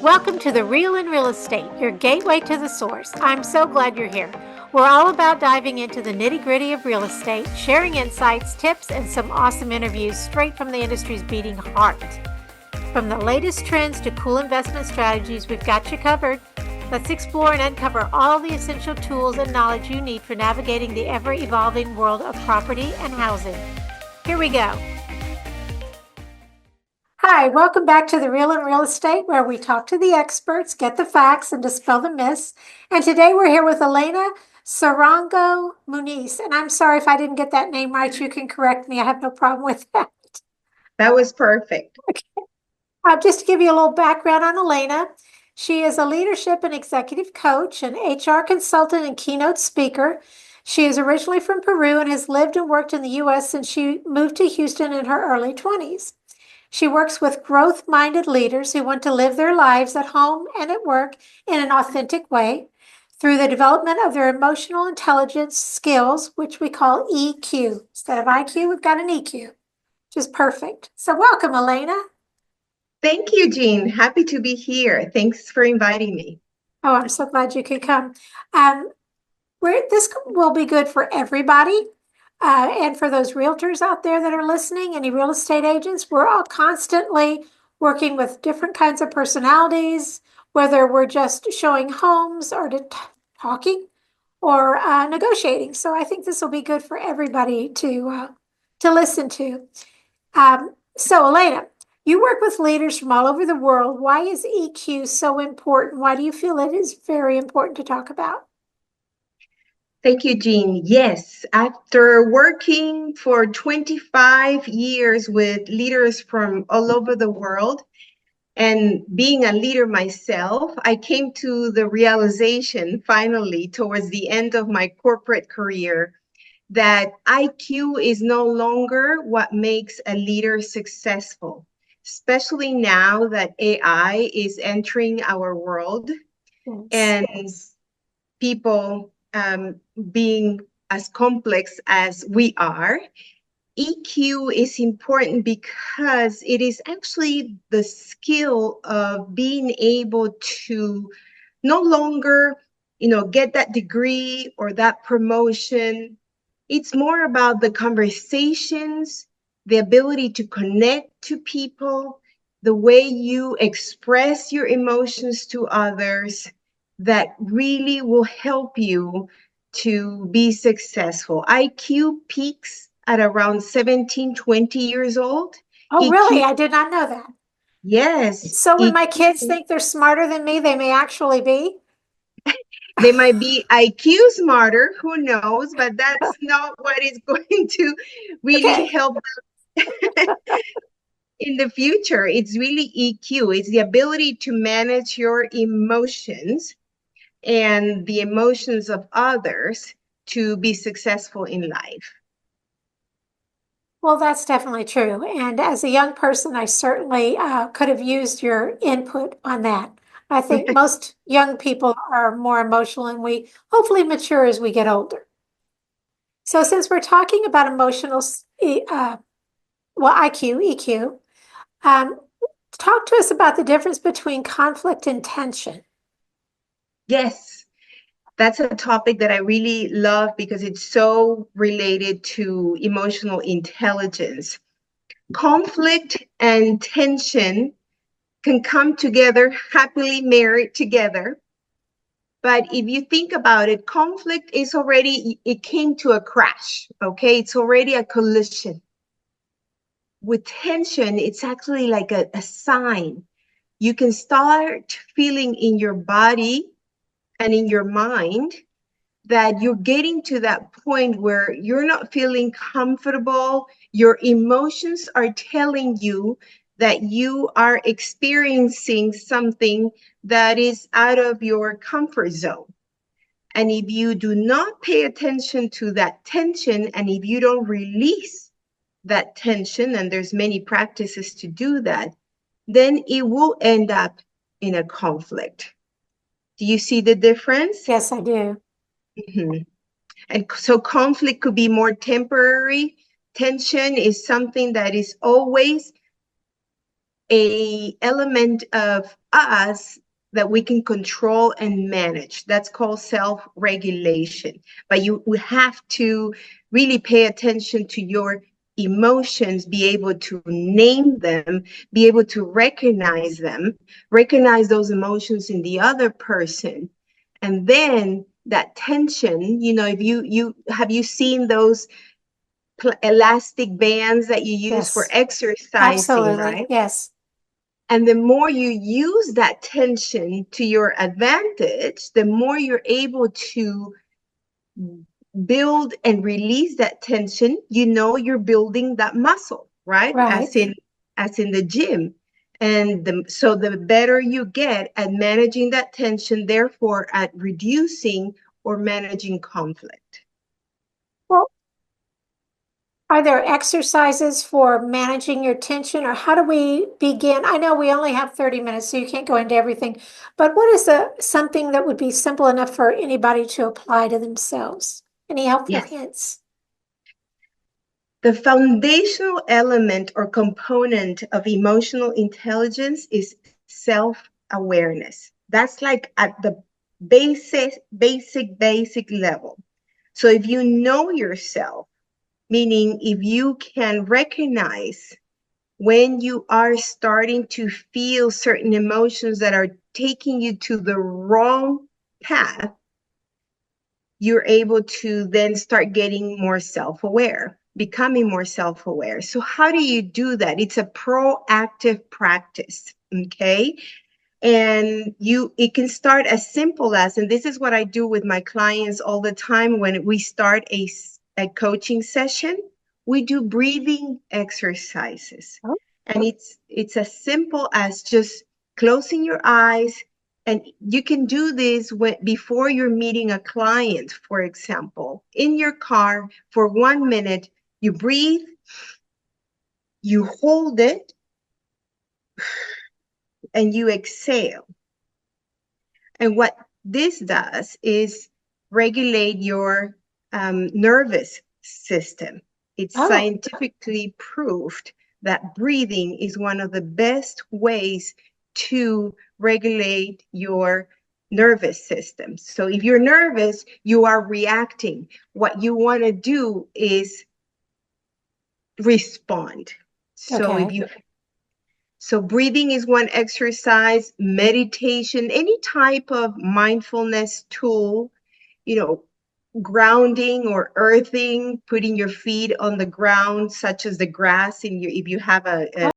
Welcome to The Real in Real Estate, your gateway to the source. I'm so glad you're here. We're all about diving into the nitty-gritty of real estate, sharing insights, tips, and some awesome interviews straight from the industry's beating heart. From the latest trends to cool investment strategies, we've got you covered. Let's explore and uncover all the essential tools and knowledge you need for navigating the ever-evolving world of property and housing. Here we go. Hi, welcome back to The Real in Real Estate, where we talk to the experts, get the facts, and dispel the myths. And today we're here with Elena Sarango-Muniz. And I'm sorry if I didn't get that name right. You can correct me. I have no problem with that. That was perfect. Okay. Just to give you a little background on Elena, she is a leadership and executive coach, an HR consultant, and keynote speaker. She is originally from Peru and has lived and worked in the U.S. since she moved to Houston in her early 20s. She works with growth-minded leaders who want to live their lives at home and at work in an authentic way through the development of their emotional intelligence skills, which we call EQ. Instead of IQ, we've got an EQ, which is perfect. So welcome, Elena. Thank you, Jean. Happy to be here. Thanks for inviting me. Oh, I'm so glad you could come. This will be good for everybody. And for those realtors out there that are listening, any real estate agents, we're all constantly working with different kinds of personalities, whether we're just showing homes or talking or negotiating. So I think this will be good for everybody to listen to. So Elena, you work with leaders from all over the world. Why is EQ so important? Why do you feel it is very important to talk about? Thank you, Jean. Yes, after working for 25 years with leaders from all over the world and being a leader myself, I came to the realization finally towards the end of my corporate career that IQ is no longer what makes a leader successful, especially now that AI is entering our world. Yes. And people being as complex as we are. EQ is important because it is actually the skill of being able to no longer, get that degree or that promotion. It's more about the conversations, the ability to connect to people, the way you express your emotions to others, that really will help you to be successful. IQ peaks at around 17, 20 years old. Oh, EQ, really? I did not know that. yes. So when EQ, my kids think they're smarter than me, they may actually be. they might be IQ smarter, who knows, but that's not what is going to really help them in the future. It's really EQ. It's the ability to manage your emotions and the emotions of others to be successful in life. Well, that's definitely true. And as a young person, I certainly could have used your input on that. I think most young people are more emotional and we hopefully mature as we get older. So since we're talking about emotional, IQ, EQ, talk to us about the difference between conflict and tension. Yes, that's a topic that I really love because it's so related to emotional intelligence. Conflict and tension can come together, happily married together. But if you think about it, conflict is already, it came to a crash, okay? It's already a collision. With tension, it's actually like a sign. You can start feeling in your body and in your mind that you're getting to that point where you're not feeling comfortable. Your emotions are telling you that you are experiencing something that is out of your comfort zone. And if you do not pay attention to that tension, and if you don't release that tension, and there's many practices to do that, then it will end up in a conflict. Do you see the difference? Yes, I do. Mm-hmm. And so conflict could be more temporary. Tension is something that is always a element of us that we can control and manage. That's called self-regulation. But we have to really pay attention to your emotions, be able to name them, be able to recognize them, recognize those emotions in the other person. And then that tension, you know, if you have you seen those elastic bands that you use for Yes, exercising, absolutely. right? Yes. And the more you use that tension to your advantage, the more you're able to build and release that tension. You know, you're building that muscle, right? Right. As in the gym. And so the better you get at managing that tension, therefore at reducing or managing conflict. Well, are there exercises for managing your tension, or how do we begin? I know we only have 30 minutes, so you can't go into everything, but what is something that would be simple enough for anybody to apply to themselves? Any helpful Yes. hints? The foundational element or component of emotional intelligence is self-awareness. That's like at the basic level. So if you know yourself, meaning if you can recognize when you are starting to feel certain emotions that are taking you to the wrong path, you're able to then start getting more self-aware, becoming more self-aware. So how do you do that? It's a proactive practice, okay? And it can start as simple as, and this is what I do with my clients all the time when we start a coaching session, we do breathing exercises. Oh, And it's as simple as just closing your eyes, and you can do this before you're meeting a client, for example, in your car for 1 minute. You breathe, you hold it, and you exhale. And what this does is regulate your nervous system. It's oh, scientifically proved that breathing is one of the best ways to regulate your nervous system. So if you're nervous, you are reacting. What you want to do is respond. So okay. so breathing is one exercise, meditation, any type of mindfulness tool, you know, grounding or earthing, putting your feet on the ground, such as the grass in your, if you have a